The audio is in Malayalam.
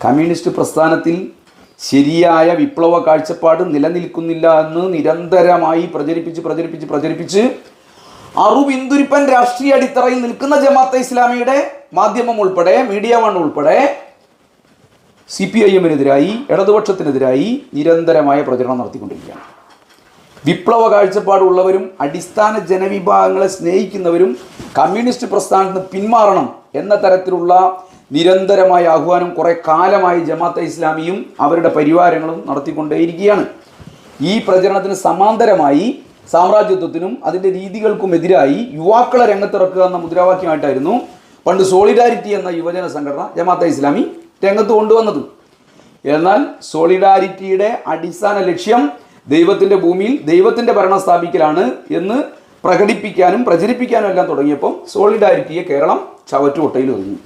കമ്മ്യൂണിസ്റ്റ് പ്രസ്ഥാനത്തിൽ ശരിയായ വിപ്ലവ കാഴ്ചപ്പാട് നിലനിൽക്കുന്നില്ല എന്ന് നിരന്തരമായി പ്രചരിപ്പിച്ച് അറുബിന്ദുരിപ്പൻ രാഷ്ട്രീയ അടിത്തറയിൽ നിൽക്കുന്ന ജമാഅത്തെ ഇസ്ലാമിയുടെ മാധ്യമം ഉൾപ്പെടെ മീഡിയ വൺ ഉൾപ്പെടെ CPIM-നെതിരായി ഇടതുപക്ഷത്തിനെതിരായി നിരന്തരമായ പ്രചരണം നടത്തിക്കൊണ്ടിരിക്കുകയാണ്. വിപ്ലവ കാഴ്ചപ്പാടുള്ളവരും അടിസ്ഥാന ജനവിഭാഗങ്ങളെ സ്നേഹിക്കുന്നവരും കമ്മ്യൂണിസ്റ്റ് പ്രസ്ഥാനത്തിന് പിന്മാറണം എന്ന തരത്തിലുള്ള നിരന്തരമായ ആഹ്വാനം കുറെ കാലമായി ജമാഅത്തെ ഇസ്ലാമിയും അവരുടെ പരിവാരങ്ങളും നടത്തിക്കൊണ്ടേയിരിക്കുകയാണ്. ഈ പ്രചരണത്തിന് സമാന്തരമായി സാമ്രാജ്യത്വത്തിനും അതിൻ്റെ രീതികൾക്കുമെതിരായി യുവാക്കളെ രംഗത്തിറക്കുക എന്ന മുദ്രാവാക്യമായിട്ടായിരുന്നു പണ്ട് സോളിഡാരിറ്റി എന്ന യുവജന സംഘടന ജമാഅത്തെ ഇസ്ലാമി രംഗത്ത് കൊണ്ടുവന്നത്. എന്നാൽ സോളിഡാരിറ്റിയുടെ അടിസ്ഥാന ലക്ഷ്യം ദൈവത്തിൻ്റെ ഭൂമിയിൽ ദൈവത്തിൻ്റെ ഭരണം സ്ഥാപിക്കലാണ് എന്ന് പ്രകടിപ്പിക്കാനും പ്രചരിപ്പിക്കാനും എല്ലാം തുടങ്ങിയപ്പം സോളിഡാരിറ്റിയെ കേരളം ചവറ്റുകൊട്ടയിൽ ഒതുങ്ങി.